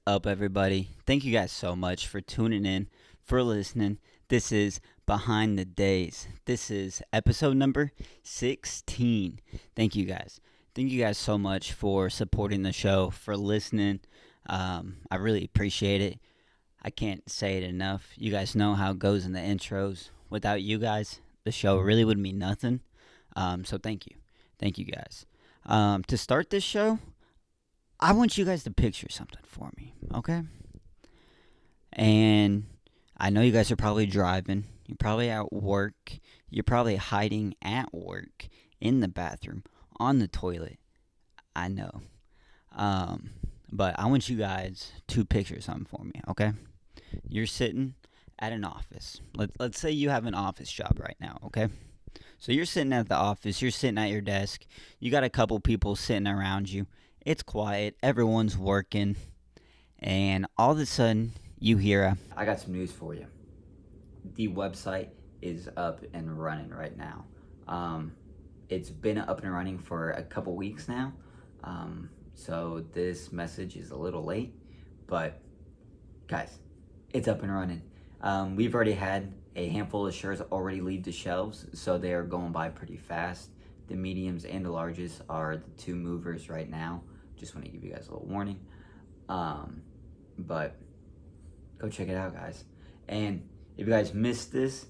up, everybody? Thank you guys so much for tuning in, for listening. This is Behind the Days. This is episode number 16. Thank you guys. Thank you guys so much for supporting the show, for listening. I really appreciate it. I can't say it enough. You guys know how it goes in the intros. Without you guys, the show really would mean nothing. So thank you. Thank you guys. To start this show, I want you guys to picture something for me, okay? And I know you guys are probably driving. You're probably at work. You're probably hiding at work, in the bathroom, on the toilet. I know. Um, but I want you guys to picture something for me, okay? You're sitting at an office. Let's say you have an office job right now, okay? So you're sitting at the office, you're sitting at your desk, you got a couple people sitting around you. It's quiet, everyone's working, and all of a sudden you hear I got some news for you. The website is up and running right now. It's been up and running for a couple weeks now. So this message is a little late, but guys, it's up and running. We've already had a handful of shirts already leave the shelves, so they are going by pretty fast. The mediums and the larges are the two movers right now. Just want to give you guys a little warning. But go check it out, guys. And if you guys missed this,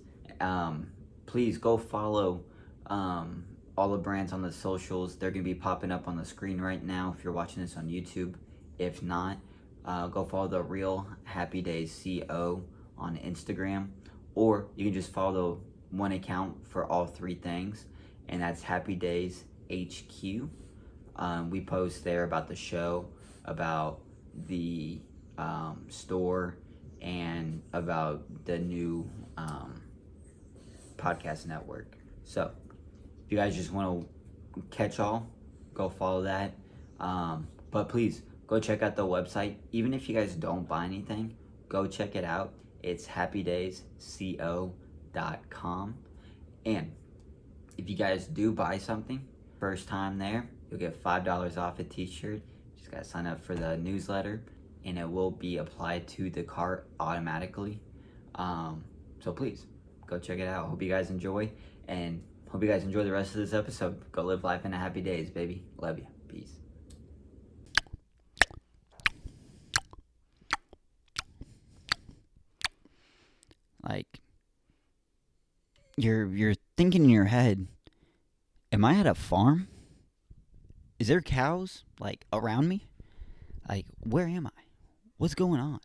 please go follow all the brands on the socials. They're going to be popping up on the screen right now if you're watching this on YouTube. If not, go follow the Real Happy Days CO on Instagram, or you can just follow one account for all three things, and that's Happy Days HQ. We post there about the show, about the store, and about the new podcast network. So if you guys just want to catch all, go follow that. But please go check out the website. Even if you guys don't buy anything, go check it out. It's happydaysco.com. And if you guys do buy something, first time there, you'll get $5 off a t-shirt. Just gotta sign up for the newsletter, and it will be applied to the cart automatically. So please, go check it out. Hope you guys enjoy, and hope you guys enjoy the rest of this episode. Go live life in a happy days, baby. Love you. Peace. Like, you're thinking in your head, am I at a farm? Is there cows like around me? Like, where am I? What's going on?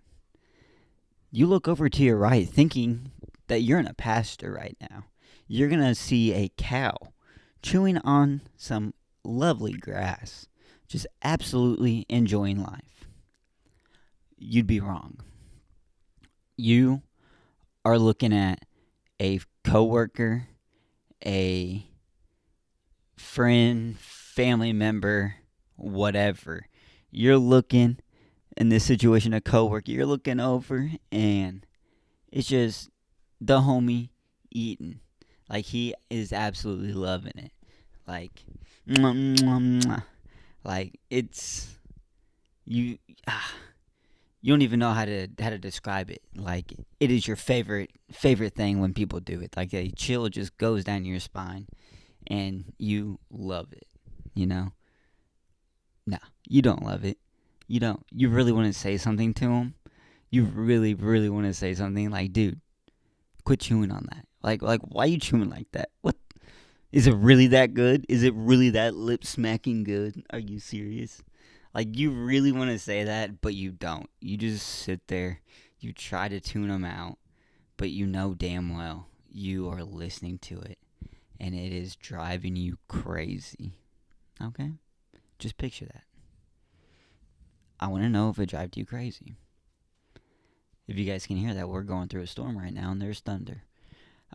You look over to your right thinking that you're in a pasture right now. You're going to see a cow chewing on some lovely grass, just absolutely enjoying life. You'd be wrong. You are looking at a coworker, a friend, family member, whatever. You're looking, in this situation, a coworker, you're looking over, and it's just the homie eating. Like, he is absolutely loving it. Like, mwah, mwah, mwah. Like, it's, you, you don't even know how to describe it. Like, it is your favorite thing when people do it. Like, a chill just goes down your spine, and you love it. You know? No, you don't love it. You don't. You really want to say something to him. You really, really want to say something like, dude, quit chewing on that. Like, why are you chewing like that? What? Is it really that good? Is it really that lip smacking good? Are you serious? Like, you really want to say that, but you don't. You just sit there. You try to tune them out, but you know damn well you are listening to it, and it is driving you crazy. Okay? Just picture that. I want to know if it drives you crazy. If you guys can hear that, we're going through a storm right now, and there's thunder.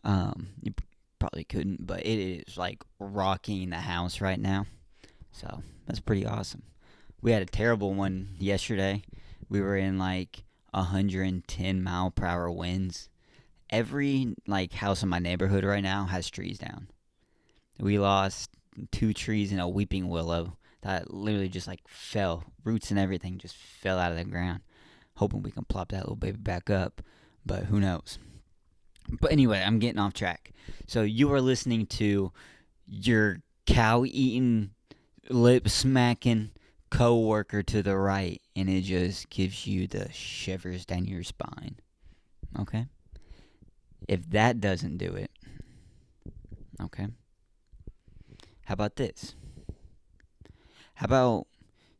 You probably couldn't, but it is like rocking the house right now. So that's pretty awesome. We had a terrible one yesterday. We were in like 110 mile per hour winds. Every like house in my neighborhood right now has trees down. We lost 2 trees and a weeping willow that literally just like fell. Roots and everything just fell out of the ground. Hoping we can plop that little baby back up, but who knows. But anyway, I'm getting off track. So you are listening to your cow eating, lip smacking coworker to the right, and it just gives you the shivers down your spine. Okay? If that doesn't do it, okay? How about this? How about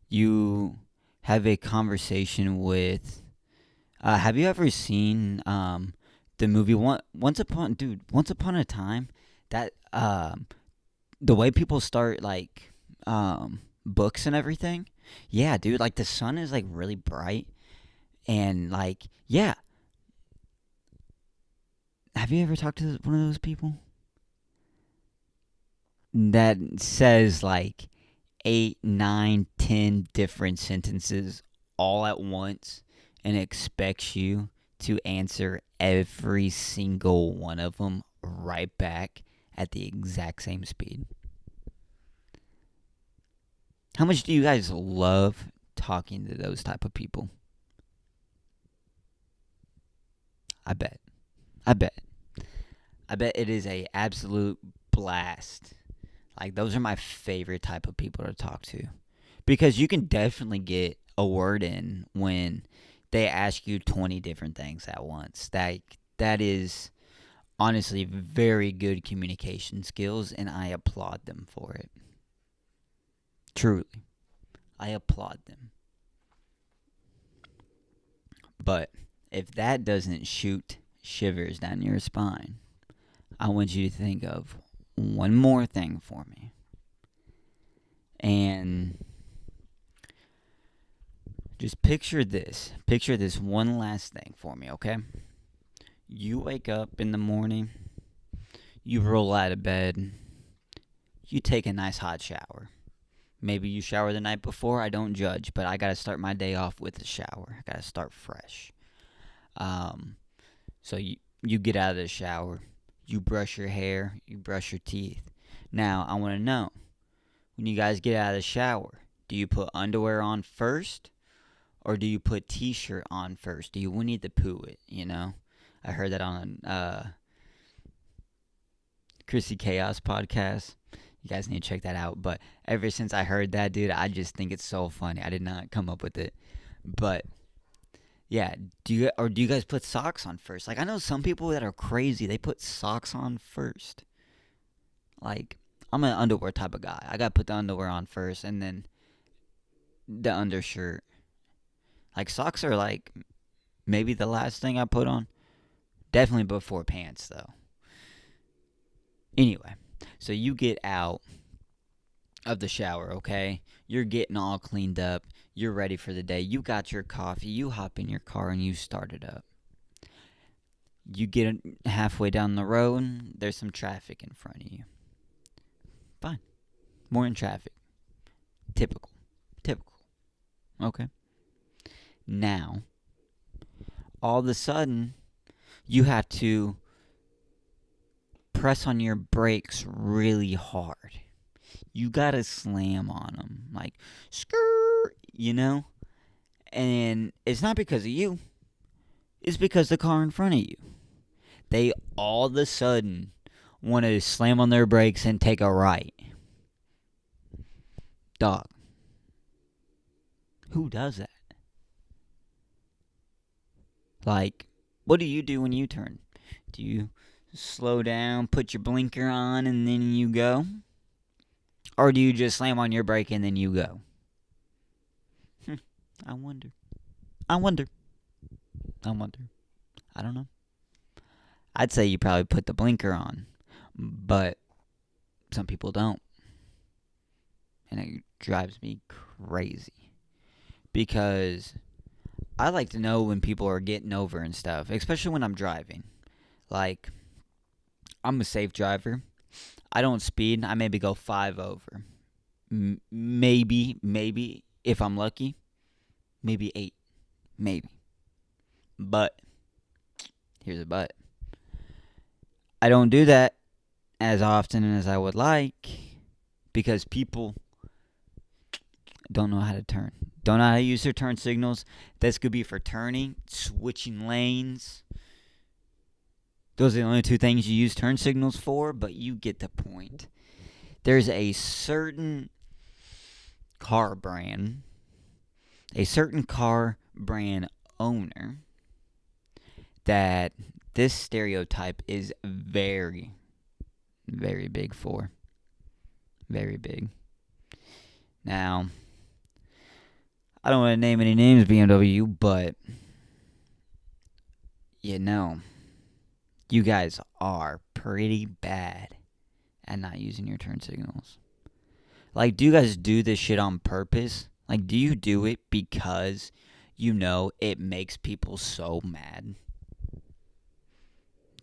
you have a conversation with. Have you ever seen the movie Once Upon a Time? That the way people start like books and everything. Yeah, dude. Like the sun is like really bright, and like yeah. Have you ever talked to one of those people that says like 8, 9, 10 different sentences all at once and expects you to answer every single one of them right back at the exact same speed? How much do you guys love talking to those type of people? I bet. I bet. I bet it is a absolute blast. Like those are my favorite type of people to talk to. Because you can definitely get a word in when they ask you 20 different things at once. That is honestly very good communication skills, and I applaud them for it. Truly. I applaud them. But if that doesn't shoot shivers down your spine, I want you to think of one more thing for me. And just picture this. Picture this one last thing for me, okay? You wake up in the morning, you roll out of bed, you take a nice hot shower. Maybe you shower the night before. I don't judge, but I gotta start my day off with a shower. I gotta start fresh. Um, so you get out of the shower, you brush your hair, you brush your teeth. Now I want to know, when you guys get out of the shower, do you put underwear on first, or do you put t-shirt on first? Do you we need to poo it? You know, I heard that on Chrissy Chaos podcast. You guys need to check that out. But ever since I heard that, dude, I just think it's so funny. I did not come up with it, but yeah. Do you guys put socks on first? Like I know some people that are crazy. They put socks on first. Like I'm an underwear type of guy. I gotta put the underwear on first, and then the undershirt. Like socks are like maybe the last thing I put on. Definitely before pants though. Anyway, so you get out of the shower, okay? You're getting all cleaned up. You're ready for the day. You got your coffee. You hop in your car and you start it up. You get halfway down the road, there's some traffic in front of you. Fine. More in traffic. Typical. Typical. Okay. Now, all of a sudden, you have to press on your brakes really hard. You gotta slam on them. Like, skirt, you know? And it's not because of you, it's because the car in front of you. They all of a sudden want to slam on their brakes and take a right. Dog. Who does that? Like, what do you do when you turn? Do you slow down, put your blinker on, and then you go? Or do you just slam on your brake and then you go? I wonder. I wonder. I wonder. I don't know. I'd say you probably put the blinker on, but some people don't. And it drives me crazy. Because I like to know when people are getting over and stuff, especially when I'm driving. Like, I'm a safe driver. I don't speed. I maybe go 5 over. Maybe, if I'm lucky, maybe 8. Maybe. But, here's a but. I don't do that as often as I would like because people, don't know how to turn. Don't know how to use their turn signals. This could be for turning, switching lanes. Those are the only two things you use turn signals for, but you get the point. There's a certain car brand, a certain car brand owner that this stereotype is very, very big for. Very big. Now, I don't want to name any names, BMW, but you know, you guys are pretty bad at not using your turn signals. Like, do you guys do this shit on purpose? Like, do you do it because you know it makes people so mad?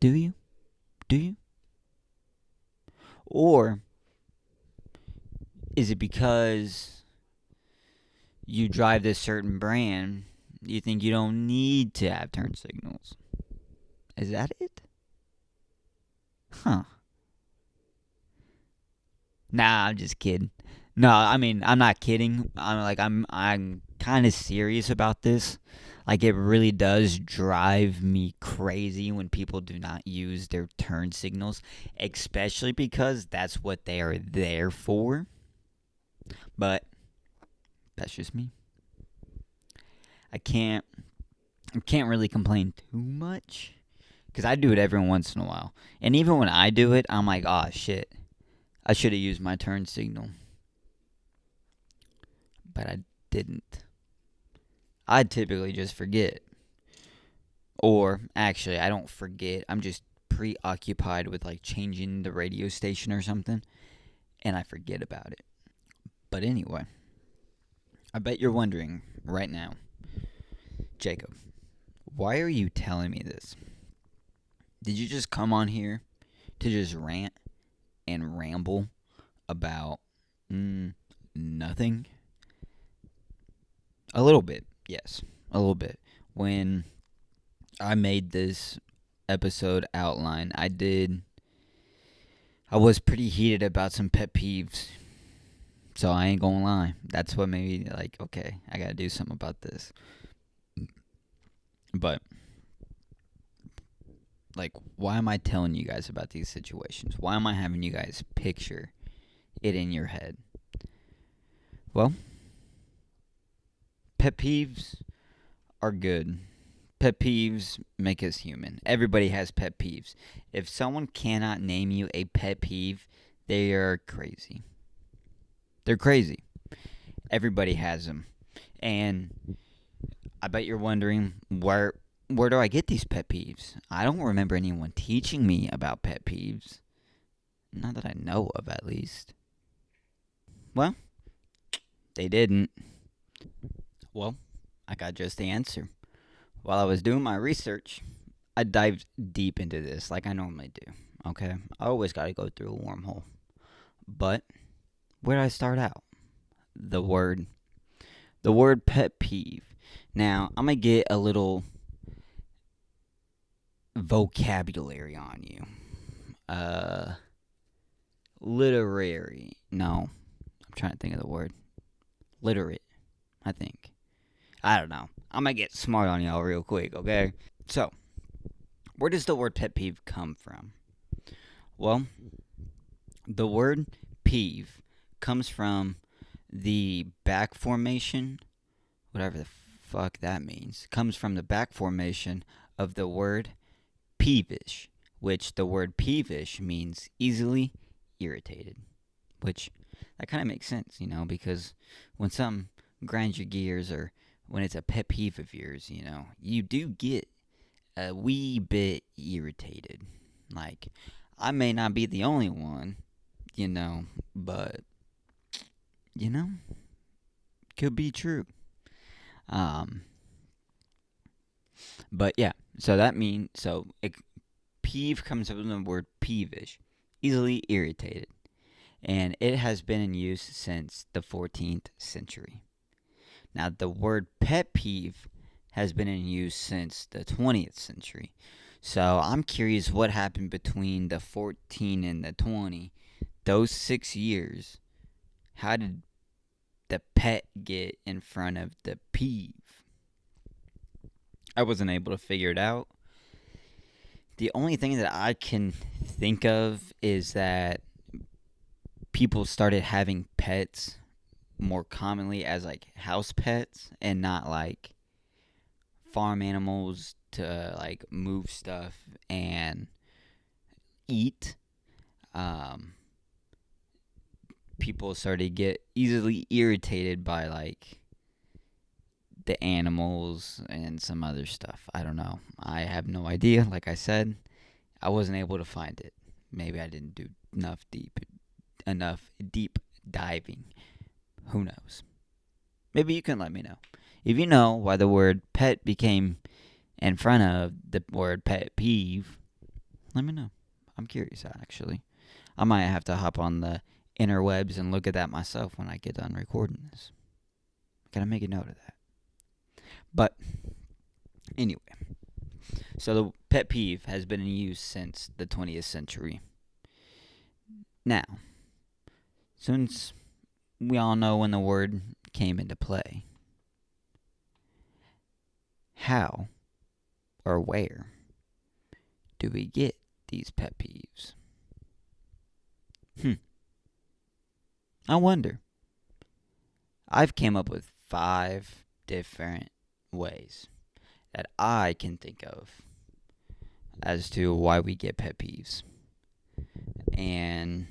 Do you? Do you? Or is it because you drive this certain brand, you think you don't need to have turn signals? Is that it? Huh. Nah, I'm just kidding. No, I mean, I'm not kidding. I'm kind of serious about this. Like, it really does drive me crazy when people do not use their turn signals, especially because that's what they are there for. But that's just me. I can't really complain too much because I do it every once in a while. And even when I do it, I'm like, oh shit, I should have used my turn signal. But I didn't. I typically just forget. Or actually, I don't forget. I'm just preoccupied with like changing the radio station or something, and I forget about it. But anyway, I bet you're wondering right now, Jacob, why are you telling me this? Did you just come on here to just rant and ramble about nothing? A little bit, yes, a little bit. When I made this episode outline, I was pretty heated about some pet peeves. So I ain't gonna lie. That's what made me like, okay, I gotta do something about this. But, like, why am I telling you guys about these situations? Why am I having you guys picture it in your head? Well, pet peeves are good. Pet peeves make us human. Everybody has pet peeves. If someone cannot name you a pet peeve, they are crazy. They're crazy. Everybody has them. And I bet you're wondering where do I get these pet peeves? I don't remember anyone teaching me about pet peeves. Not that I know of, at least. Well, they didn't. Well, I got just the answer. While I was doing my research, I dived deep into this like I normally do. Okay? I always got to go through a wormhole. But where did I start out? The word pet peeve. Now, I'm going to get a little vocabulary on you. Literary. No. I'm trying to think of the word. Literate, I think. I don't know. I'm going to get smart on y'all real quick, okay? So, where does the word pet peeve come from? Well, the word peeve comes from the back formation, whatever the fuck that means, comes from the back formation of the word peevish, which the word peevish means easily irritated, which that kind of makes sense, because when something grinds your gears or when it's a pet peeve of yours, you do get a wee bit irritated. Like, I may not be the only one, but, could be true. But yeah, so peeve comes from the word peevish, easily irritated, and it has been in use since the 14th century. Now, the word pet peeve has been in use since the 20th century. So I'm curious what happened between the 14 and the 20. Those 6 years, how did the pet get in front of the peeve? I wasn't able to figure it out. The only thing that I can think of is that people started having pets more commonly as like house pets and not like farm animals to like move stuff and eat. Um, People started to get easily irritated by like the animals and some other stuff. I don't know. I have no idea. Like I said, I wasn't able to find it. Maybe I didn't do enough deep diving. Who knows? Maybe you can let me know. If you know why the word pet became in front of the word pet peeve, let me know. I'm curious, actually. I might have to hop on the interwebs and look at that myself when I get done recording this. Gotta make a note of that. But anyway, so the pet peeve has been in use since the 20th century. Now, since we all know when the word came into play, how or where do we get these pet peeves? I wonder. I've came up with 5 different ways that I can think of as to why we get pet peeves. And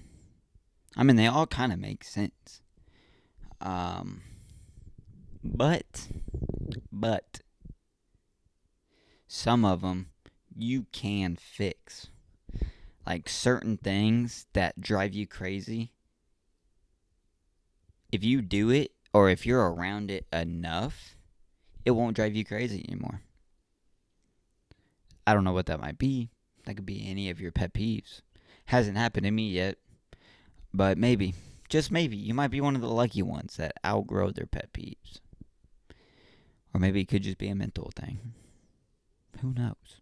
I mean, they all kind of make sense. But some of them you can fix. Like certain things that drive you crazy, if you do it or if you're around it enough, it won't drive you crazy anymore. I don't know what that might be. That could be any of your pet peeves. Hasn't happened to me yet, but maybe, just maybe, you might be one of the lucky ones that outgrow their pet peeves. Or maybe it could just be a mental thing. Who knows?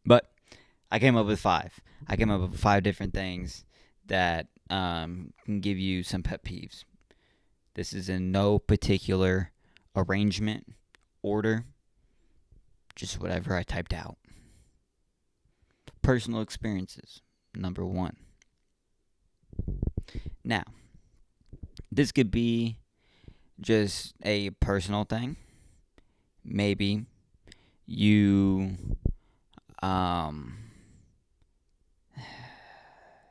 But I came up with 5. I came up with 5 different things that can give you some pet peeves. This is in no particular arrangement, order, just whatever I typed out. Personal experiences, number 1. Now, this could be just a personal thing. Maybe you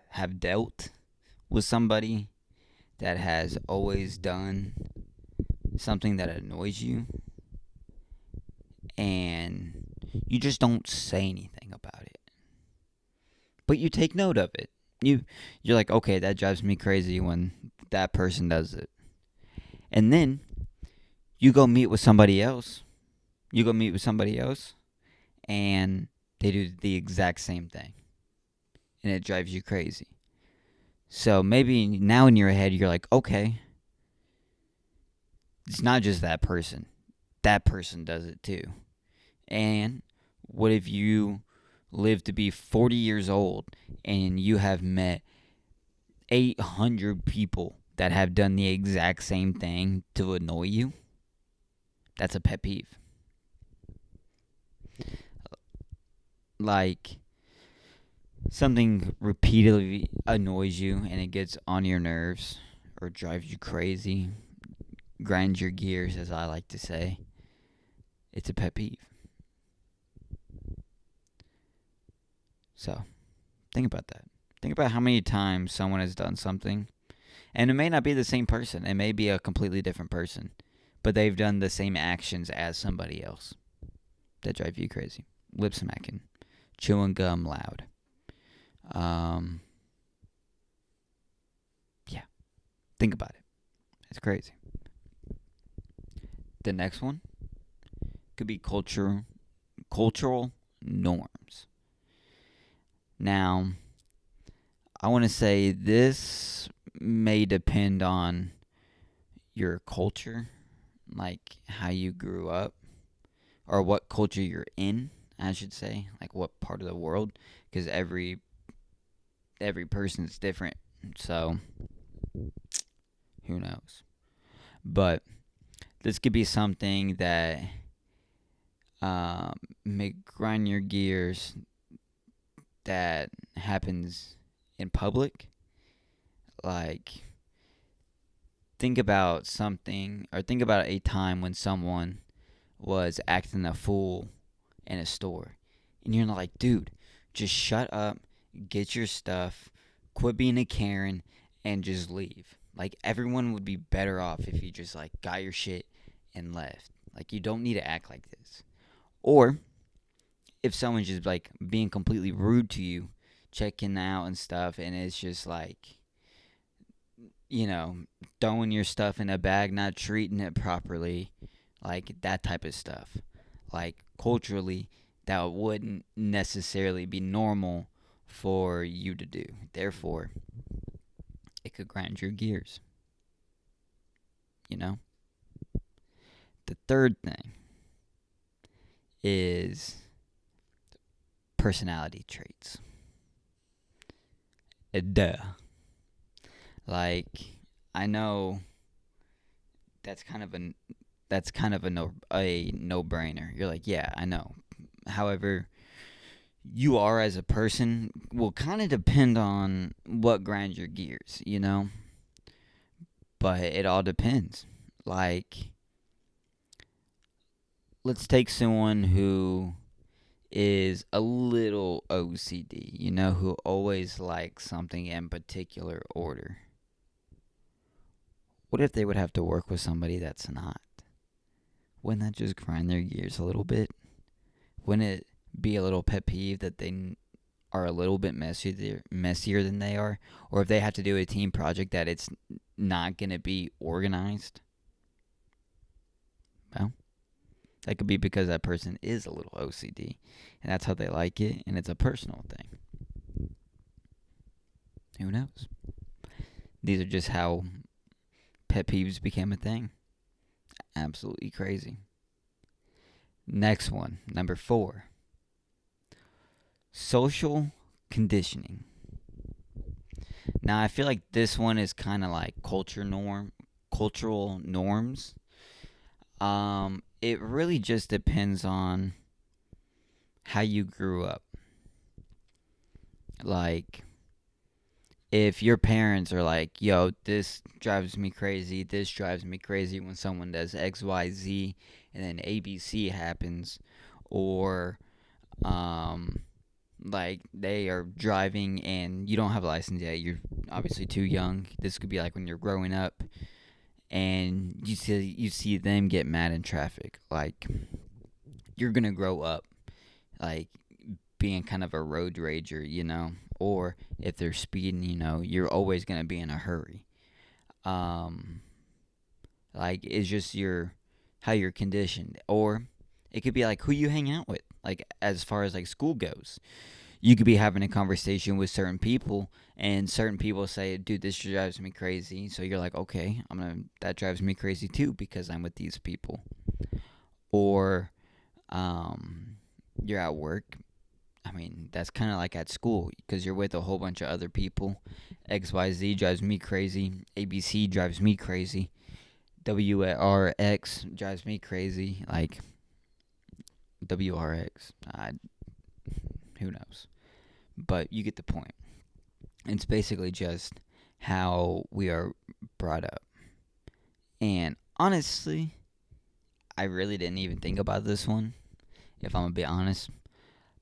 have dealt with somebody that has always done something that annoys you and you just don't say anything about it, but you take note of it. You're like, okay, that drives me crazy when that person does it. And then you go meet with somebody else. And they do the exact same thing. And it drives you crazy. So maybe now in your head, you're like, okay, it's not just that person. That person does it too. And what if you live to be 40 years old and you have met 800 people that have done the exact same thing to annoy you? That's a pet peeve. Like, something repeatedly annoys you and it gets on your nerves or drives you crazy, grinds your gears, as I like to say. It's a pet peeve. So, think about that. Think about how many times someone has done something, and it may not be the same person. It may be a completely different person, but they've done the same actions as somebody else that drive you crazy. Lip smacking, chewing gum loud. Yeah, think about it. It's crazy. The next one could be cultural norms. Now, I want to say this may depend on your culture, like how you grew up, or what culture you're in, I should say, like what part of the world, because every person is different. So, who knows? But this could be something that may grind your gears that happens in public. Like, think about something, or think about a time when someone was acting a fool in a store. And you're like, dude, just shut up, get your stuff, quit being a Karen, and just leave. Like, everyone would be better off if you just, like, got your shit and left. Like, you don't need to act like this. Or if someone's just, like, being completely rude to you, checking out and stuff, and it's just like, you know, throwing your stuff in a bag, not treating it properly, like that type of stuff. Like, culturally, that wouldn't necessarily be normal for you to do. Therefore, it could grind your gears, you know? The third thing is personality traits. Duh. Like, I know that's kind of a no brainer. You're like, yeah, I know. However, you are as a person will kind of depend on what grinds your gears, you know? But it all depends. Like, let's take someone who is a little OCD, you know, who always likes something in particular order. What if they would have to work with somebody that's not? Wouldn't that just grind their gears a little bit? Wouldn't it be a little pet peeve that they are a little bit messier than they are? Or if they have to do a team project that it's not going to be organized? Well, that could be because that person is a little OCD, and that's how they like it, and it's a personal thing. Who knows? These are just how pet peeves became a thing. Absolutely crazy. Next one, number 4. Social conditioning. Now, I feel like this one is kind of like cultural norms. It really just depends on how you grew up. Like, if your parents are like, yo, this drives me crazy, this drives me crazy when someone does XYZ, and then ABC happens, or like they are driving and you don't have a license yet, you're obviously too young. This could be like when you're growing up and you see them get mad in traffic. Like, you're gonna grow up like being kind of a road rager, you know? Or if they're speeding, you know, you're always gonna be in a hurry. Um, like, it's just how you're conditioned. Or it could be like who you hang out with. Like, as far as like school goes, you could be having a conversation with certain people, and certain people say, "Dude, this drives me crazy." So you're like, "Okay, that drives me crazy too because I'm with these people." Or you're at work. I mean, that's kind of like at school because you're with a whole bunch of other people. XYZ drives me crazy. ABC drives me crazy. WRX drives me crazy. Like, WRX, who knows? But you get the point. It's basically just how we are brought up. And honestly, I really didn't even think about this one, if I'm gonna be honest,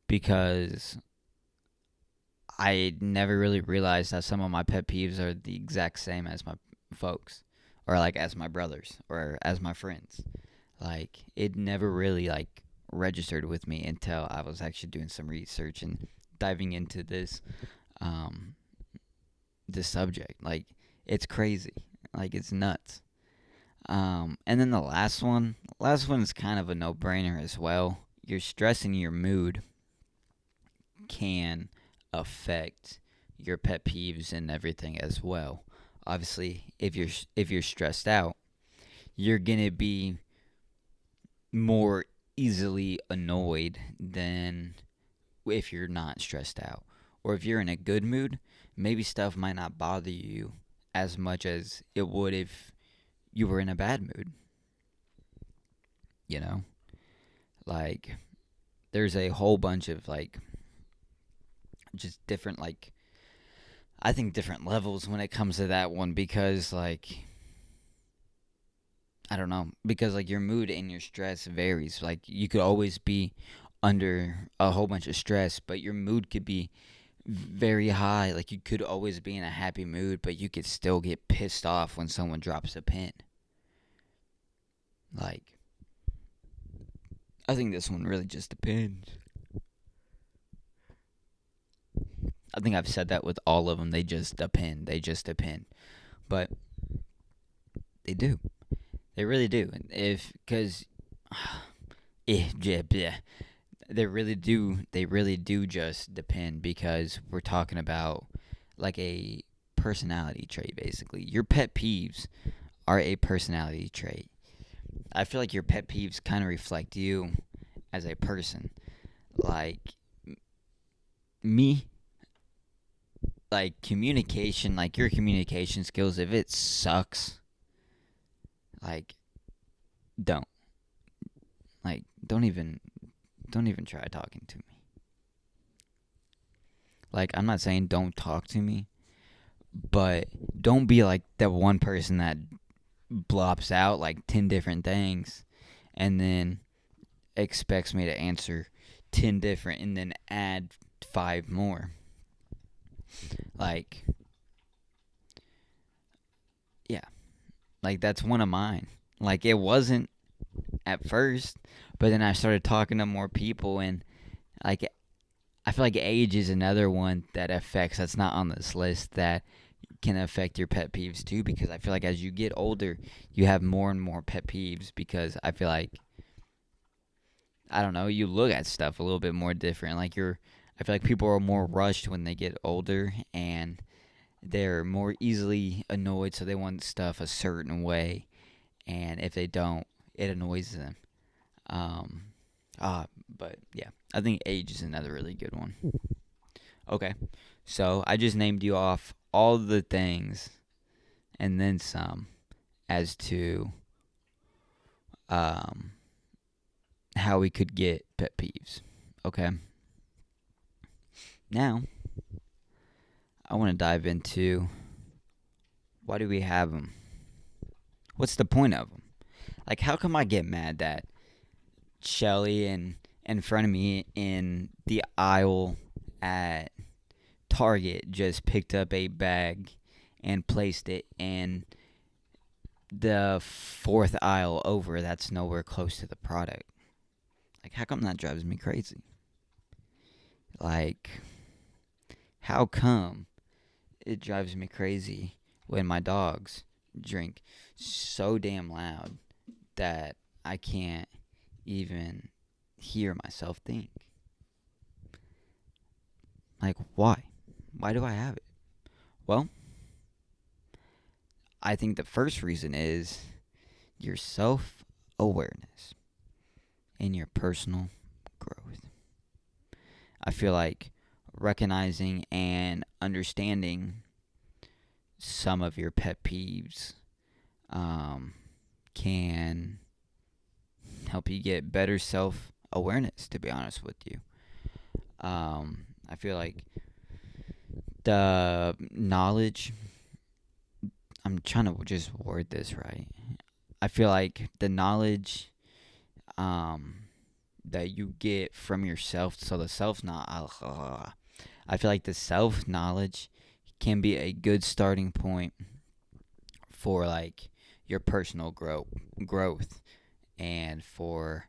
because I never really realized that some of my pet peeves are the exact same as my folks, or like as my brothers, or as my friends. Like, it never really like registered with me until I was actually doing some research and diving into um this subject. Like, it's crazy. Like, it's nuts. And then the last one is kind of a no-brainer as well. Your stress and your mood can affect your pet peeves and everything as well. Obviously, if you're stressed out, you're gonna be more easily annoyed than if you're not stressed out. Or if you're in a good mood, maybe stuff might not bother you as much as it would if you were in a bad mood, you know? Like, there's a whole bunch of, like, just different, like, I think different levels when it comes to that one because, like, I don't know, because, like, your mood and your stress varies. Like, you could always be under a whole bunch of stress, but your mood could be very high. Like, you could always be in a happy mood, but you could still get pissed off when someone drops a pin. Like, I think this one really just depends. I think I've said that with all of them. They just depend. They just depend. But they do. They really do. If because yeah, they really do. They really do just depend because we're talking about like a personality trait. Basically, your pet peeves are a personality trait. I feel like your pet peeves kind of reflect you as a person. Like me, like communication, like your communication skills, if it sucks, like don't. Like don't even try talking to me. Like I'm not saying don't talk to me, but don't be like that one person that blops out like 10 different things and then expects me to answer 10 different and then add 5 more. Like yeah, like that's one of mine. Like it wasn't at first, but then I started talking to more people and like I feel like age is another one that affects that's not on this list that can affect your pet peeves too because I feel like as you get older, you have more and more pet peeves because I feel like I don't know, you look at stuff a little bit more different. Like I feel like people are more rushed when they get older and they're more easily annoyed so they want stuff a certain way and if they don't, it annoys them. Um but yeah, I think age is another really good one. Okay. So I just named you off all the things and then some as to um, how we could get pet peeves. Okay. Now, I want to dive into why do we have them? What's the point of them? Like, how come I get mad that Shelly in front of me in the aisle at Target just picked up a bag and placed it in the fourth aisle over that's nowhere close to the product? Like, how come that drives me crazy? Like, how come it drives me crazy when my dogs drink so damn loud that I can't even hear myself think? Like, why? Why do I have it? Well, I think the first reason is your self awareness and your personal growth. I feel like recognizing and understanding some of your pet peeves can help you get better self awareness, to be honest with you. I feel like the knowledge, I'm trying to just word this right. I feel like the knowledge that you get from yourself, so the self knowledge, I feel like the self knowledge can be a good starting point for like your personal growth and for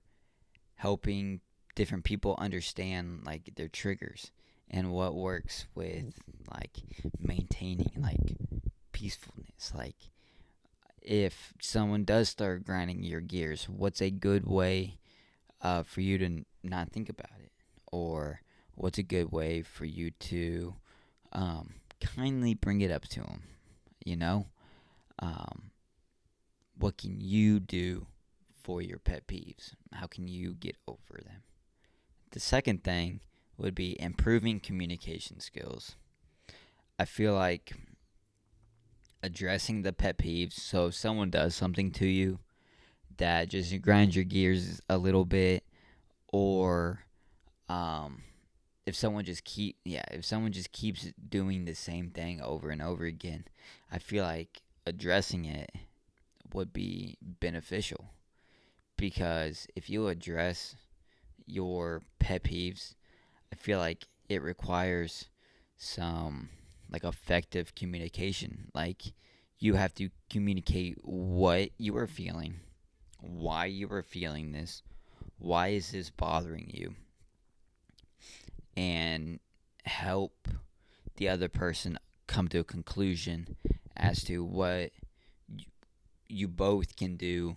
helping different people understand like their triggers and what works with like maintaining like peacefulness. Like if someone does start grinding your gears, what's a good way for you to not think about it, or what's a good way for you to kindly bring it up to them? You know, um, what can you do for your pet peeves? How can you get over them? The second thing would be improving communication skills. I feel like addressing the pet peeves. So if someone does something to you that just grinds your gears a little bit, or um, if someone just keeps doing the same thing over and over again, I feel like addressing it would be beneficial, because if you address your pet peeves, I feel like it requires some like effective communication. Like, you have to communicate what you are feeling, why you are feeling this, why is this bothering you, and help the other person come to a conclusion as to what you both can do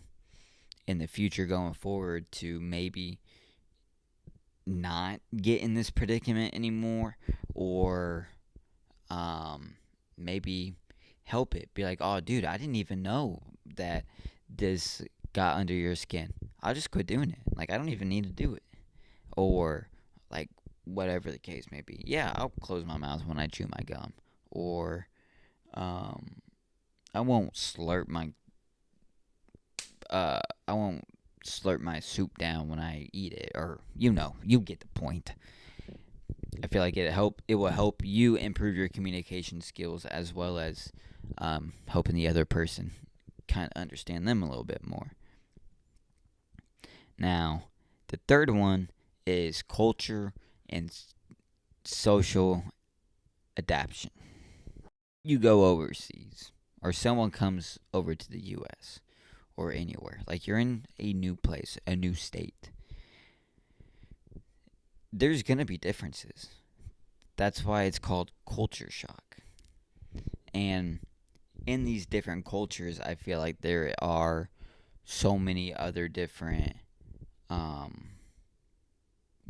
in the future going forward to maybe not get in this predicament anymore, or maybe help it. Be like, oh, dude, I didn't even know that this got under your skin. I'll just quit doing it. Like, I don't even need to do it. Or, like, whatever the case may be. Yeah, I'll close my mouth when I chew my gum. Or, um, I won't slurp my, I won't slurp my soup down when I eat it. Or, you get the point. I feel like it will help you improve your communication skills, as well as helping the other person kind of understand them a little bit more. Now, the third one is culture and social adaptation. You go overseas, or someone comes over to the US or anywhere, like you're in a new place, a new state. There's going to be differences. That's why it's called culture shock. And in these different cultures, I feel like there are so many other different um,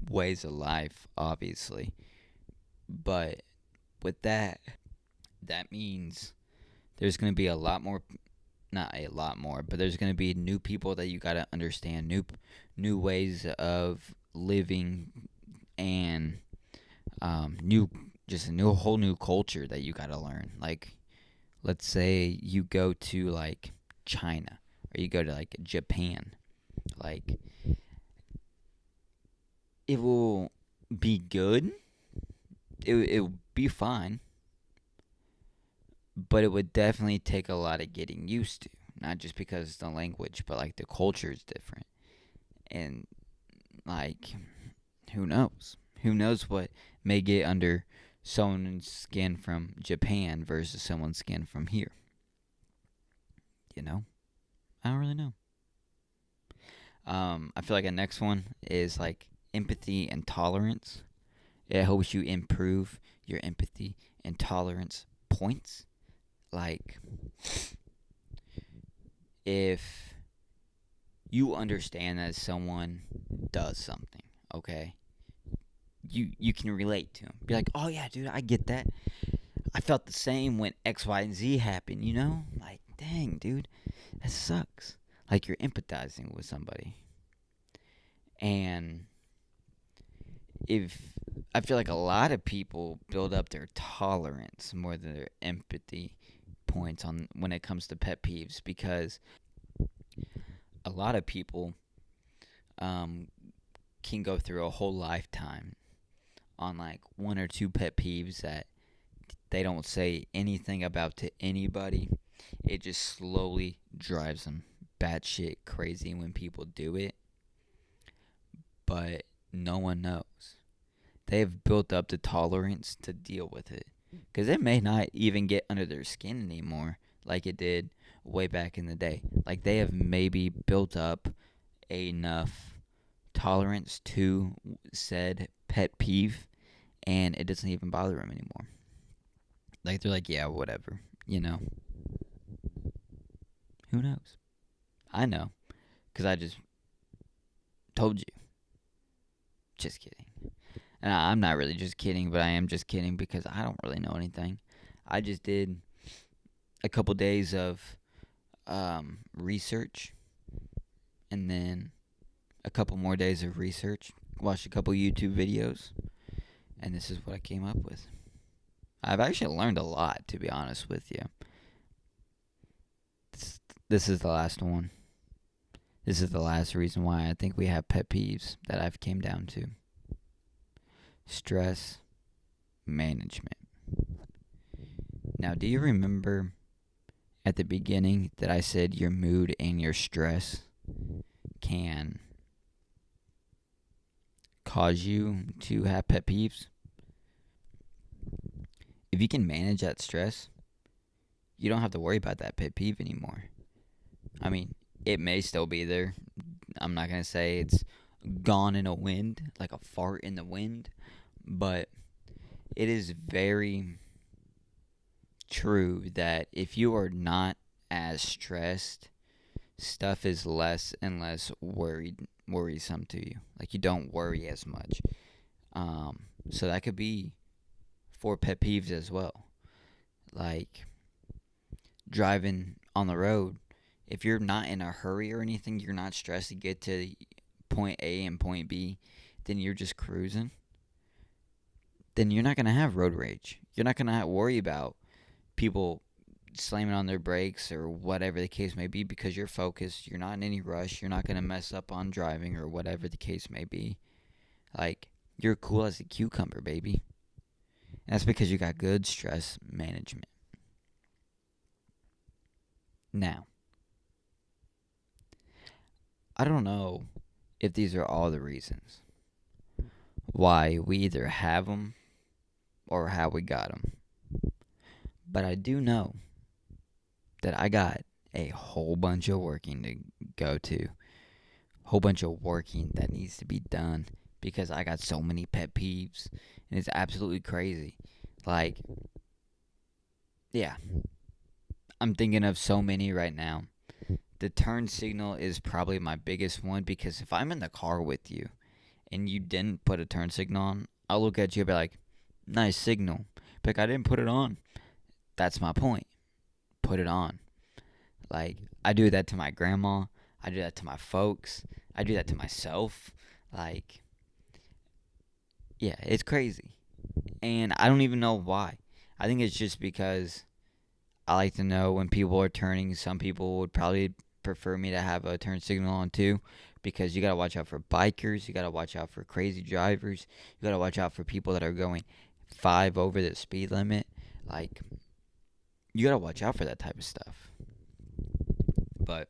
ways of life, obviously. But with that means there's going to be a lot more, not a lot more, but there's going to be new people that you got to understand, new ways of living, and just a whole new culture that you got to learn. Like, let's say you go to like China, or you go to like Japan. Like, it will be good. It will be fine, but it would definitely take a lot of getting used to. Not just because it's the language, but like the culture is different. And like, who knows? Who knows what may get under someone's skin from Japan versus someone's skin from here? You know? I don't really know. I feel like the next one is like empathy and tolerance. It helps you improve your empathy and tolerance points. Like, if you understand that someone does something, okay, you can relate to them. Be like, oh yeah, dude, I get that. I felt the same when X, Y, and Z happened. Like, dang, dude, that sucks. Like, you're empathizing with somebody, and if I feel like a lot of people build up their tolerance more than their empathy points on when it comes to pet peeves, because a lot of people can go through a whole lifetime on like one or two pet peeves that they don't say anything about to anybody. It just slowly drives them batshit crazy when people do it, but no one knows. They have built up the tolerance to deal with it, because it may not even get under their skin anymore like it did way back in the day. Like, they have maybe built up enough tolerance to said pet peeve, and it doesn't even bother them anymore. Like, they're like, yeah, whatever, Who knows? I know, because I just told you. Just kidding. And I'm not really just kidding, but I am just kidding because I don't really know anything. I just did a couple days of research, and then a couple more days of research, watched a couple YouTube videos, and this is what I came up with. I've actually learned a lot, to be honest with you. This is the last one. This is the last reason why I think we have pet peeves that I've came down to. Stress management. Now, do you remember at the beginning that I said your mood and your stress can cause you to have pet peeves? If you can manage that stress, you don't have to worry about that pet peeve anymore. I mean, it may still be there. I'm not going to say it's gone in a wind, like a fart in the wind, but it is very true that if you are not as stressed, stuff is less and less worrisome to you. Like you don't worry as much. So that could be for pet peeves as well. Like driving on the road, if you're not in a hurry or anything, you're not stressed to get to point A and point B, then you're just cruising. Then you're not going to have road rage. You're not going to worry about people slamming on their brakes or whatever the case may be because you're focused. You're not in any rush. You're not going to mess up on driving or whatever the case may be. Like, you're cool as a cucumber, baby. And that's because you got good stress management. Now, I don't know if these are all the reasons why we either have them or how we got them. But I do know that I got a whole bunch of working to go to. Whole bunch of working that needs to be done because I got so many pet peeves and it's absolutely crazy. Like, yeah, I'm thinking of so many right now. The turn signal is probably my biggest one because if I'm in the car with you and you didn't put a turn signal on, I'll look at you and be like, nice signal. But I didn't put it on. That's my point. Put it on. Like, I do that to my grandma. I do that to my folks. I do that to myself. Like, yeah, it's crazy. And I don't even know why. I think it's just because I like to know when people are turning. Some people would probably prefer me to have a turn signal on too because you got to watch out for bikers. You got to watch out for crazy drivers. You got to watch out for people that are going 5 over the speed limit. Like, you got to watch out for that type of stuff. But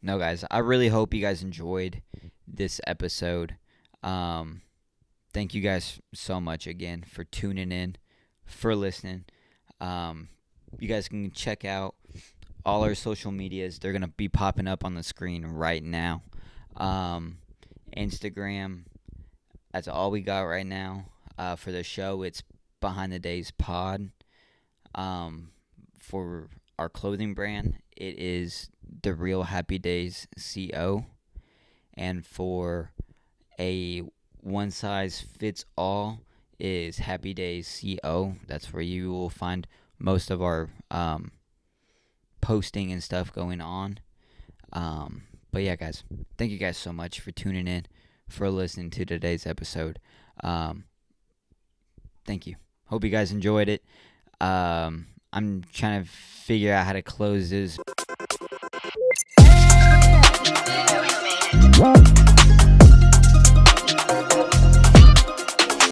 no, guys, I really hope you guys enjoyed this episode. Thank you guys so much again for tuning in, for listening. You guys can check out all our social medias. They're going to be popping up on the screen right now. Instagram, that's all we got right now. For the show, it's Behind the Days Pod. For our clothing brand, it is The Real Happy Days CO. And for a one size fits all is Happy Days CO. That's where you will find most of our posting and stuff going on. But yeah, guys, thank you guys so much for tuning in, for listening to today's episode. Thank you. Hope you guys enjoyed it. I'm trying to figure out how to close this.